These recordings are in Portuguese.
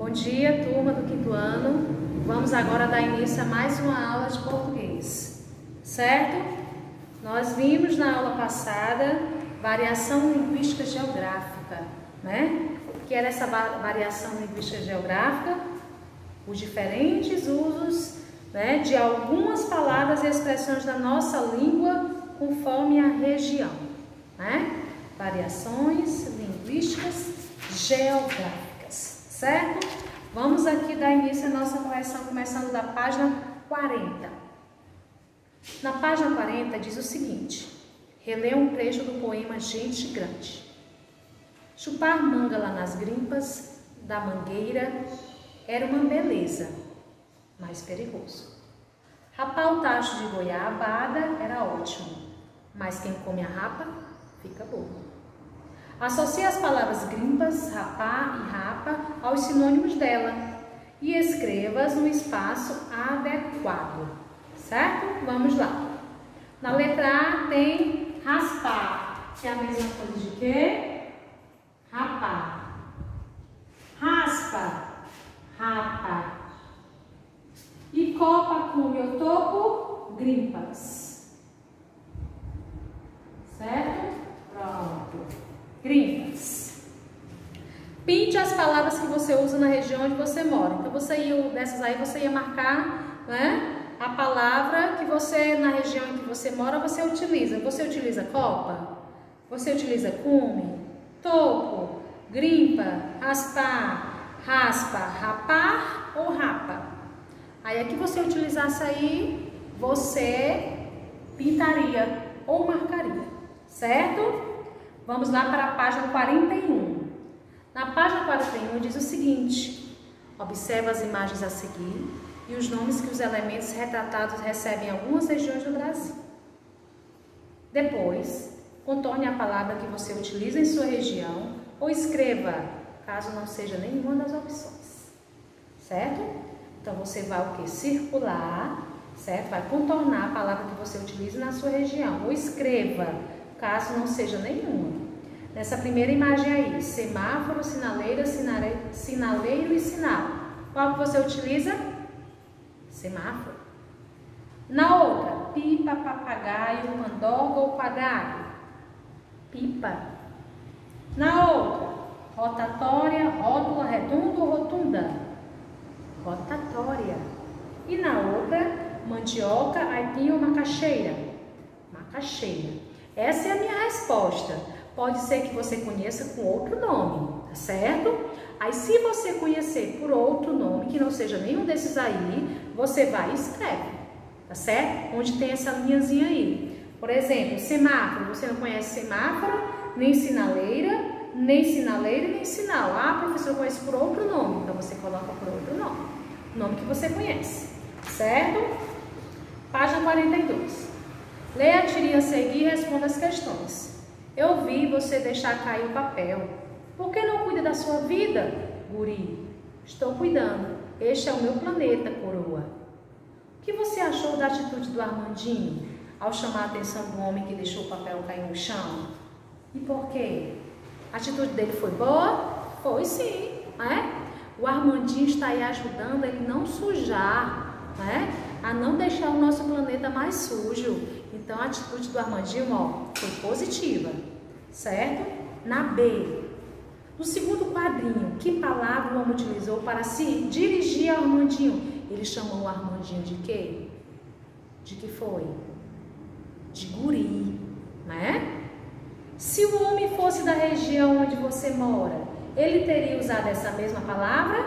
Bom dia, turma do quinto ano. Vamos agora dar início a mais uma aula de português, certo? Nós vimos na aula passada variação linguística geográfica, né? Que era essa variação linguística geográfica, os diferentes usos, né, de algumas palavras e expressões da nossa língua conforme a região, né? Variações linguísticas geográficas, certo? Vamos aqui dar início à nossa correção, começando da página 40. Na página 40 diz o seguinte: relê um trecho do poema Gente Grande. Chupar manga lá nas grimpas da mangueira era uma beleza, mas perigoso. Rapar o tacho de goiabada era ótimo, mas quem come a rapa fica bobo. Associe as palavras grimpas, rapar e rapa aos sinônimos dela e escreva-as no espaço adequado, certo? Vamos lá. Na letra A tem raspar, que é a mesma coisa de quê? Rapar. Raspa, rapa. E copa, cume ou topo, grimpas. Certo? Pronto. Grimpas. Pinte as palavras que você usa na região onde você mora. Então, dessas aí, você ia marcar, né, a palavra que você, na região em que você mora, você utiliza. Você utiliza copa? Você utiliza cume? Topo? Grimpa? Raspar? Raspa? Rapar ou rapa? Aí, aqui você utilizasse aí, você pintaria ou marcaria, certo? Vamos lá para a página 41. Na página 41 diz o seguinte: observa as imagens a seguir e os nomes que os elementos retratados recebem em algumas regiões do Brasil. Depois, contorne a palavra que você utiliza em sua região ou escreva, caso não seja nenhuma das opções, certo? Então, você vai o quê? Circular, certo? Vai contornar a palavra que você utiliza na sua região ou escreva, caso não seja nenhuma. Nessa primeira imagem aí, semáforo, sinaleira, sinaleiro e sinal. Qual que você utiliza? Semáforo. Na outra, pipa, papagaio, mandorga ou papagaio? Pipa. Na outra, rotatória, rótula, redondo ou rotunda? Rotatória. E na outra, mandioca, aipim ou macaxeira? Macaxeira. Essa é a minha resposta. Pode ser que você conheça com outro nome, tá certo? Aí, se você conhecer por outro nome, que não seja nenhum desses aí, você vai e escreve, tá certo? Onde tem essa linhazinha aí. Por exemplo, semáforo. Você não conhece semáforo, nem sinaleira, nem sinal. Ah, professor, eu conheço por outro nome. Então, você coloca por outro nome. O nome que você conhece, certo? Página 42. Leia a tirinha a seguir e responda as questões. Eu vi você deixar cair o papel. Por que não cuida da sua vida, guri? Estou cuidando. Este é o meu planeta, coroa. O que você achou da atitude do Armandinho ao chamar a atenção do homem que deixou o papel cair no chão? E por quê? A atitude dele foi boa? Foi sim, né? O Armandinho está aí ajudando ele não sujar, né? A não deixar o nosso planeta mais sujo. Então, a atitude do Armandinho, ó, foi positiva, certo? Na B, no segundo quadrinho, que palavra o homem utilizou para se dirigir ao Armandinho? Ele chamou o Armandinho de quê? De que foi? De guri, né? Se o homem fosse da região onde você mora, ele teria usado essa mesma palavra?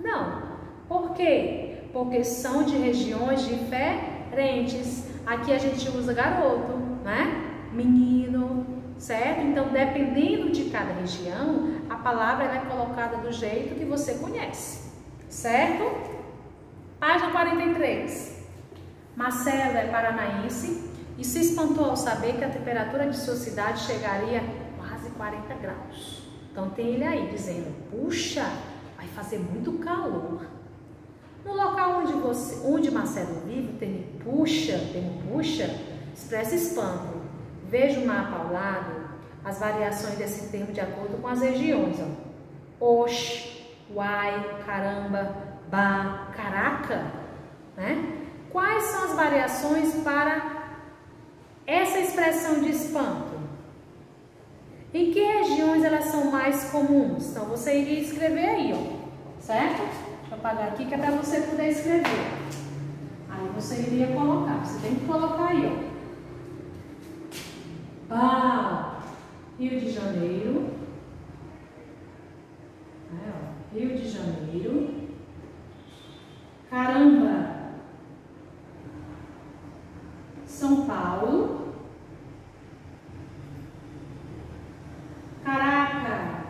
Não. Por quê? Porque são de regiões diferentes. Aqui a gente usa garoto, né? Menino, certo? Então, dependendo de cada região, a palavra ela é colocada do jeito que você conhece, certo? Página 43. Marcelo é paranaense e se espantou ao saber que a temperatura de sua cidade chegaria a quase 40 graus. Então, tem ele aí dizendo, puxa, vai fazer muito calor. No local onde Marcelo vive, o termo puxa, expressa espanto. Veja o mapa ao lado, as variações desse termo de acordo com as regiões. Ó. Oxe, uai, caramba, bah, caraca, né? Quais são as variações para essa expressão de espanto? Em que regiões elas são mais comuns? Então, você iria escrever aí, ó, certo? Deixa eu apagar aqui que é para você poder escrever. Aí você iria colocar, você tem que colocar aí, ó. Bah, Rio de Janeiro. Aí, ó, Rio de Janeiro. Caramba, São Paulo. Caraca,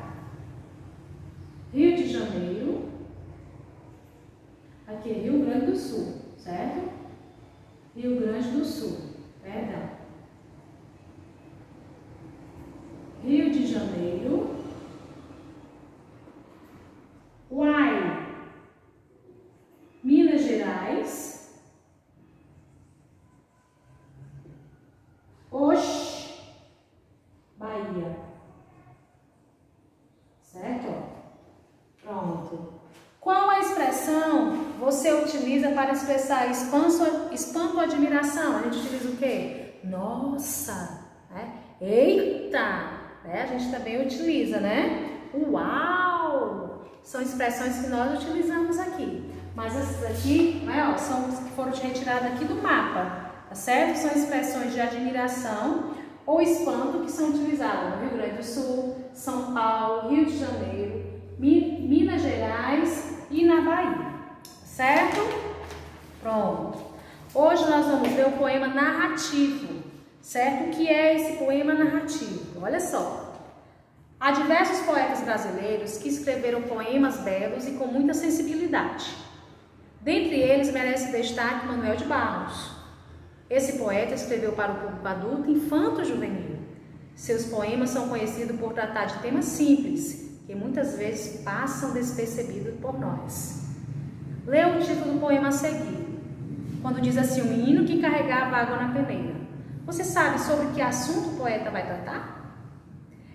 Rio de Janeiro. Aqui é Rio Grande do Sul, certo? Rio Grande do Sul, perdão. Rio de Janeiro. Uai, Minas Gerais. Oxi, Bahia. Certo? Pronto. Qual a expressão você utiliza para expressar espanto ou admiração? A gente utiliza o quê? Nossa, né? Eita, né? A gente também utiliza, né? Uau! São expressões que nós utilizamos aqui. Mas essas aqui, né, ó, são que foram retiradas aqui do mapa, tá certo? São expressões de admiração ou espanto que são utilizadas no Rio Grande do Sul, São Paulo, Rio de Janeiro, Minas Gerais e na Bahia, certo? Pronto. Hoje nós vamos ver o poema narrativo, certo? O que é esse poema narrativo? Olha só. Há diversos poetas brasileiros que escreveram poemas belos e com muita sensibilidade. Dentre eles merece destaque Manuel de Barros. Esse poeta escreveu para o público adulto infanto-juvenil. Seus poemas são conhecidos por tratar de temas simples, que muitas vezes passam despercebidos por nós. Leia o título do poema a seguir. Quando diz assim, o menino que carregava água na peneira. Você sabe sobre que assunto o poeta vai tratar?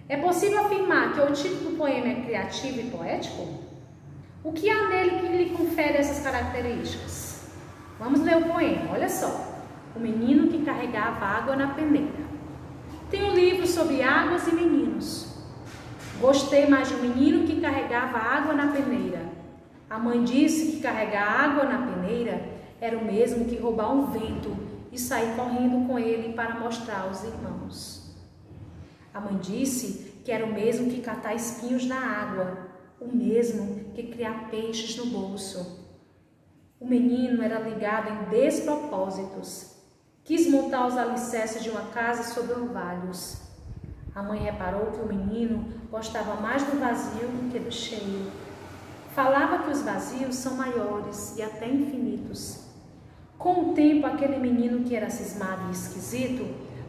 É possível afirmar que o título do poema é criativo e poético? O que há nele que lhe confere essas características? Vamos ler o poema, olha só. O menino que carregava água na peneira. Tem um livro sobre águas e meninos. Gostei mais de um menino que carregava água na peneira. A mãe disse que carregar água na peneira era o mesmo que roubar um vento e sair correndo com ele para mostrar aos irmãos. A mãe disse que era o mesmo que catar espinhos na água, o mesmo que criar peixes no bolso. O menino era ligado em despropósitos. Quis montar os alicerces de uma casa sobre orvalhos. A mãe reparou que o menino gostava mais do vazio do que do cheio. Falava que os vazios são maiores e até infinitos. Com o tempo, aquele menino que era cismado e esquisito,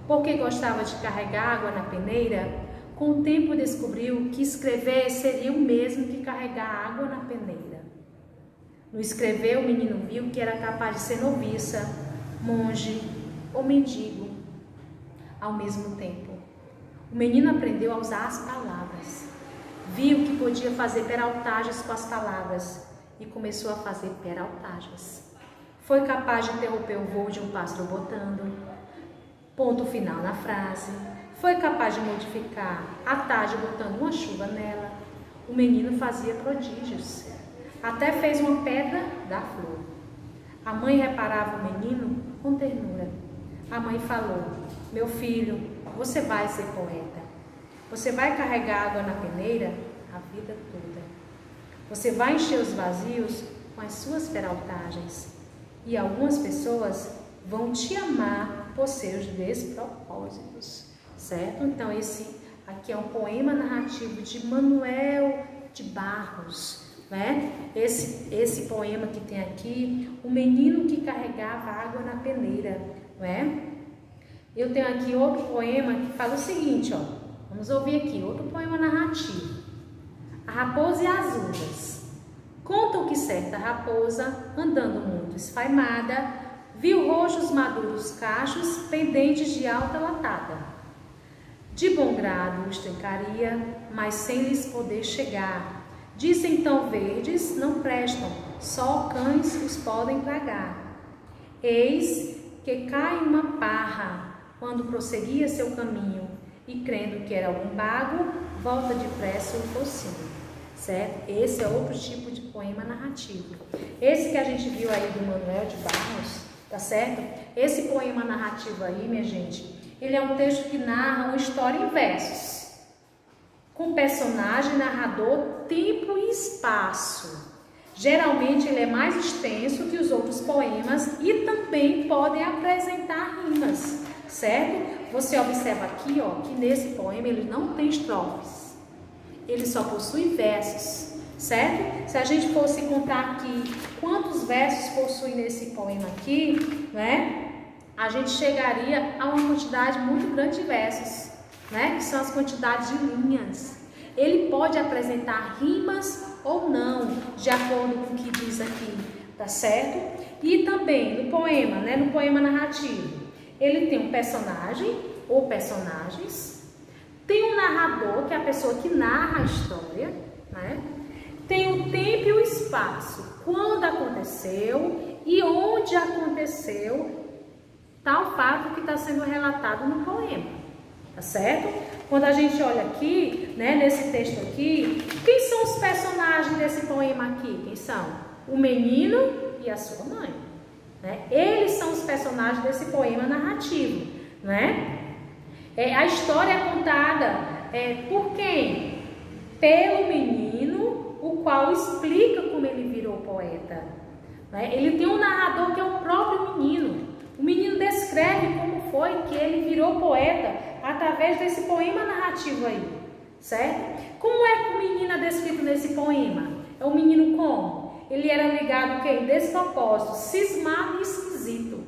porque gostava de carregar água na peneira, com o tempo descobriu que escrever seria o mesmo que carregar água na peneira. No escrever, o menino viu que era capaz de ser noviça, monge ou mendigo ao mesmo tempo. O menino aprendeu a usar as palavras. Viu que podia fazer peraltagens com as palavras e começou a fazer peraltagens. Foi capaz de interromper o voo de um pássaro botando ponto final na frase. Foi capaz de modificar a tarde botando uma chuva nela. O menino fazia prodígios. Até fez uma pedra da flor. A mãe reparava o menino com ternura. A mãe falou: meu filho, você vai ser poeta. Você vai carregar água na peneira a vida toda. Você vai encher os vazios com as suas peraltagens. E algumas pessoas vão te amar por seus despropósitos. Certo? Então, esse aqui é um poema narrativo de Manuel de Barros. Né? Esse poema que tem aqui, o menino que carregava água na peneira. Né? Eu tenho aqui outro poema que fala o seguinte, ó. Vamos ouvir aqui, outro poema narrativo. A raposa e as uvas. Contam que certa raposa, andando muito esfaimada, viu roxos maduros cachos pendentes de alta latada. De bom grado os trancaria, mas sem lhes poder chegar. Disse então verdes, não prestam, só cães os podem tragar. Eis que cai uma parra, quando prosseguia seu caminho, e crendo que era algum bago, volta depressa o focinho. Certo? Esse é outro tipo de poema narrativo. Esse que a gente viu aí do Manuel de Barros, tá certo? Esse poema narrativo aí, minha gente, ele é um texto que narra uma história em versos, com personagem, narrador, tempo e espaço. Geralmente ele é mais extenso que os outros poemas e também podem apresentar rimas, certo? Você observa aqui, ó, que nesse poema ele não tem estrofes, ele só possui versos, certo? Se a gente fosse contar aqui quantos versos possui nesse poema aqui, né? A gente chegaria a uma quantidade muito grande de versos, né? Que são as quantidades de linhas. Ele pode apresentar rimas ou não, de acordo com o que diz aqui, tá certo? E também no poema, né? No poema narrativo, ele tem um personagem ou personagens, tem um narrador, que é a pessoa que narra a história, né? Tem o tempo e o espaço, quando aconteceu e onde aconteceu tal fato que está sendo relatado no poema, tá certo? Quando a gente olha aqui, né, nesse texto aqui, quem são os personagens desse poema aqui? Quem são? O menino e a sua mãe, né? Eles são os personagens desse poema narrativo, né? A história é contada por quem? Pelo menino, o qual explica como ele virou poeta, né? Ele tem um narrador que é o próprio menino. O menino descreve como foi que ele virou poeta através desse poema narrativo aí, certo? Como é que o menino é descrito nesse poema? É um menino como? Ele era ligado que despropósito, cismado e esquisito,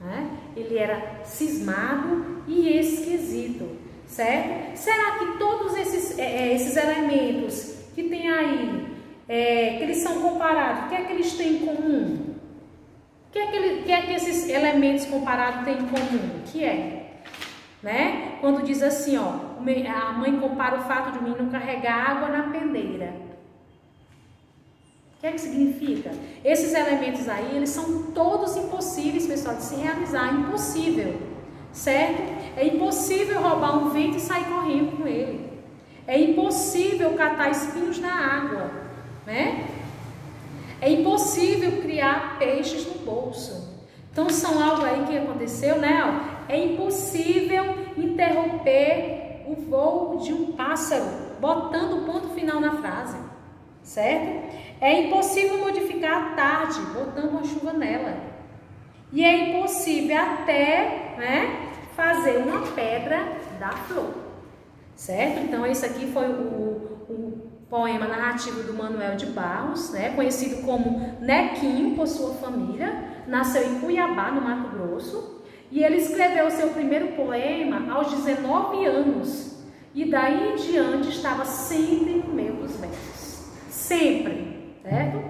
né? Ele era cismado e esquisito, certo? Será que todos esses elementos que tem aí, que eles são comparados, o que é que eles têm em comum? O que é que esses elementos comparados têm em comum? O que é? Né? Quando diz assim, ó, a mãe compara o fato de o menino carregar água na pendeira. O que é que significa? Esses elementos aí, eles são todos impossíveis, pessoal, de se realizar. Impossível, certo? É impossível roubar um vento e sair correndo com ele. É impossível catar espinhos na água, né? É impossível criar peixes no bolso. Então, são algo aí que aconteceu, né? É impossível interromper o voo de um pássaro, botando o ponto final na frase, certo? É impossível modificar a tarde, botando uma chuva nela. E é impossível até, né, fazer uma pedra da flor, certo? Então, esse aqui foi o poema narrativo do Manuel de Barros, né, conhecido como Nequinho por sua família. Nasceu em Cuiabá, no Mato Grosso, e ele escreveu seu primeiro poema aos 19 anos, e daí em diante estava sempre no meio dos versos, sempre, certo?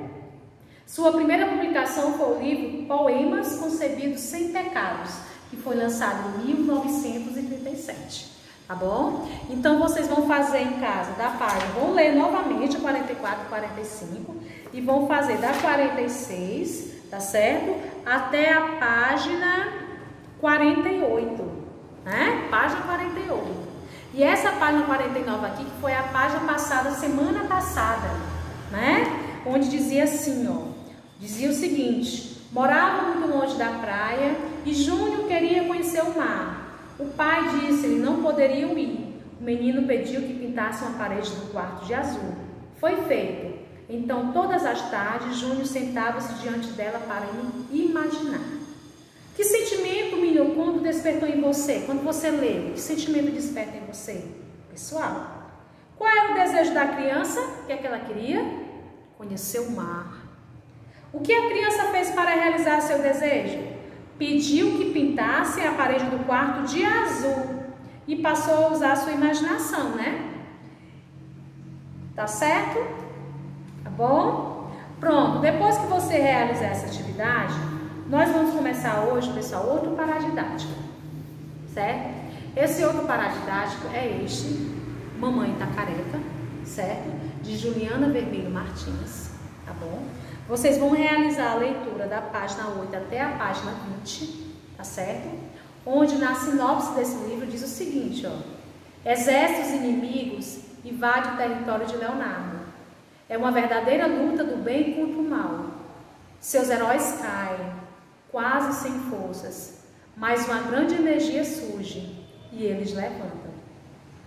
Sua primeira publicação foi o livro Poemas Concebidos Sem Pecados, que foi lançado em 1937. Tá bom? Então, vocês vão fazer em casa da página, vão ler novamente a 44 e 45 e vão fazer da 46, tá certo? Até a página 48, né? Página 48. E essa página 49 aqui, que foi a página passada, semana passada, né? Onde dizia assim, ó, dizia o seguinte: morava muito longe da praia e Júnior queria conhecer o mar. O pai disse, ele não poderiam ir. O menino pediu que pintasse uma parede do quarto de azul. Foi feito. Então, todas as tardes, Júnior sentava-se diante dela para imaginar. Que sentimento, menino, quando despertou em você? Quando você leu, que sentimento desperta em você? Pessoal, qual era o desejo da criança? O que é que ela queria? Conhecer o mar. O que a criança fez para realizar seu desejo? Pediu que pintasse a parede do quarto de azul e passou a usar a sua imaginação, né? Tá certo? Tá bom? Pronto, depois que você realizar essa atividade, nós vamos começar hoje, pessoal, outro paradidático, certo? Esse outro paradidático é este, Mamãe Tá Careca, certo? de Juliana Vermelho Martins, tá bom? Vocês vão realizar a leitura da página 8 até a página 20, tá certo? Onde na sinopse desse livro diz o seguinte, ó. Exércitos inimigos invadem o território de Leonardo. É uma verdadeira luta do bem contra o mal. Seus heróis caem, quase sem forças, mas uma grande energia surge e eles levantam.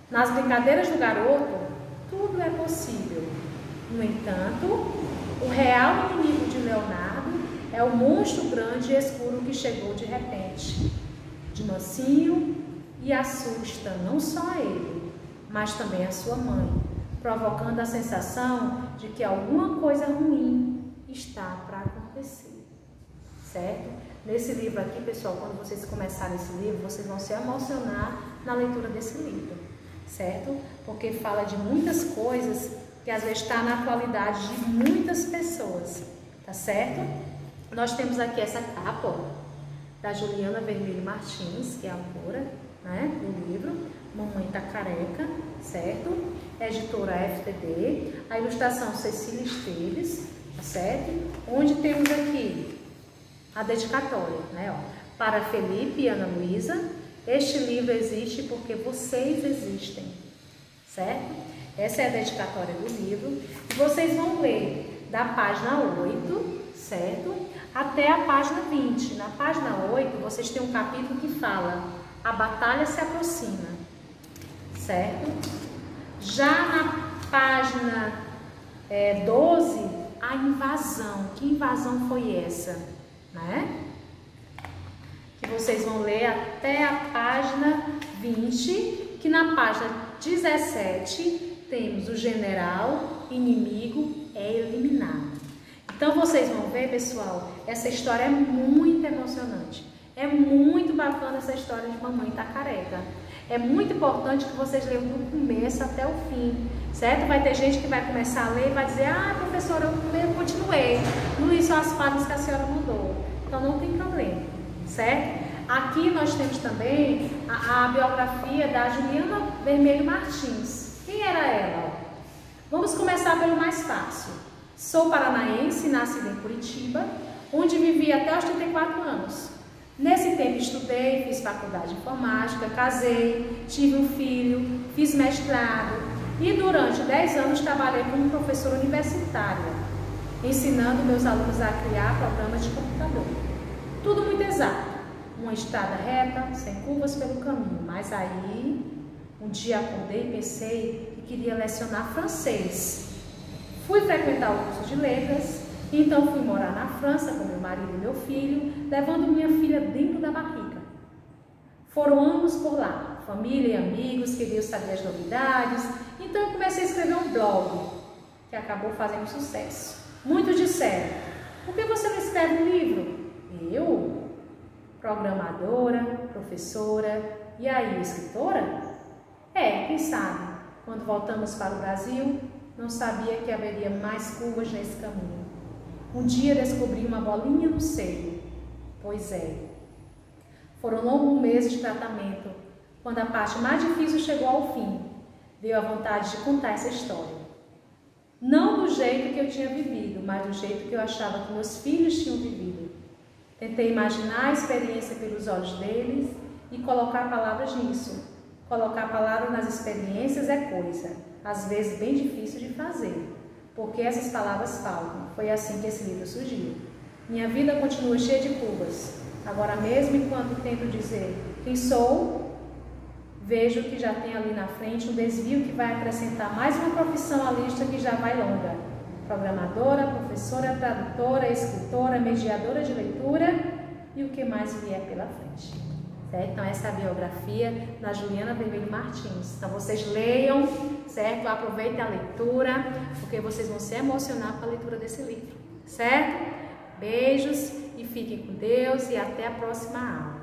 Nas brincadeiras do garoto, tudo é possível. No entanto, o real inimigo de Leonardo é o monstro grande e escuro que chegou de repente, de mansinho, e assusta não só a ele, mas também a sua mãe, provocando a sensação de que alguma coisa ruim está para acontecer, certo? Nesse livro aqui, pessoal, quando vocês começarem esse livro, vocês vão se emocionar na leitura desse livro, certo? Porque fala de muitas coisas que às vezes está na atualidade de muitas pessoas, tá certo? Nós temos aqui essa capa, ó, da Juliana Vermelho Martins, que é a autora, né, do livro Mamãe Tá Careca, certo? Editora FTD, a ilustração Cecília Esteves, tá certo? Onde temos aqui a dedicatória, né, ó, para Felipe e Ana Luísa. Este livro existe porque vocês existem, certo? Essa é a dedicatória do livro. E vocês vão ler da página 8, certo? Até a página 20. Na página 8, vocês têm um capítulo que fala: a batalha se aproxima, certo? Já na página 12, a invasão. Que invasão foi essa, né? Que vocês vão ler até a página 20, que na página 17 temos o general inimigo é eliminado. Então vocês vão ver, pessoal, essa história é muito emocionante. É muito bacana essa história de Mamãe Tá Careca. É muito importante que vocês leiam do começo até o fim, certo? Vai ter gente que vai começar a ler e vai dizer: ah, professora, eu continuei, não li só as páginas que a senhora mandou. Então não tem problema, certo? Aqui nós temos também a biografia da Juliana Vermelho Martins. Quem era ela? Vamos começar pelo mais fácil. Sou paranaense, nascida em Curitiba, onde vivi até os 34 anos. Nesse tempo estudei, fiz faculdade de informática, casei, tive um filho, fiz mestrado e durante 10 anos trabalhei como professora universitária, ensinando meus alunos a criar programas de computador. Tudo muito exato, uma estrada reta, sem curvas pelo caminho, mas aí um dia acordei e pensei que queria lecionar francês. Fui frequentar o curso de letras, então fui morar na França com meu marido e meu filho, levando minha filha dentro da barriga. Foram anos por lá, família e amigos queriam saber as novidades, então eu comecei a escrever um blog, que acabou fazendo sucesso. Muitos disseram: por que você não escreve um livro? Eu? Programadora, professora, e aí, escritora? Quem sabe, quando voltamos para o Brasil, não sabia que haveria mais curvas nesse caminho. Um dia descobri uma bolinha no seio. Pois é. Foram longos meses de tratamento. Quando a parte mais difícil chegou ao fim, veio a vontade de contar essa história. Não do jeito que eu tinha vivido, mas do jeito que eu achava que meus filhos tinham vivido. Tentei imaginar a experiência pelos olhos deles e colocar palavras nisso. Colocar palavras nas experiências é coisa, às vezes bem difícil de fazer, porque essas palavras faltam. Foi assim que esse livro surgiu. Minha vida continua cheia de curvas. Agora mesmo, enquanto tento dizer quem sou, vejo que já tem ali na frente um desvio que vai acrescentar mais uma profissão à lista que já vai longa. Programadora, professora, tradutora, escritora, mediadora de leitura e o que mais vier pela frente. Certo? Então essa é a biografia da Juliana Vermelho Martins. Então vocês leiam, certo? Aproveitem a leitura, porque vocês vão se emocionar com a leitura desse livro, certo? Beijos e fiquem com Deus e até a próxima aula.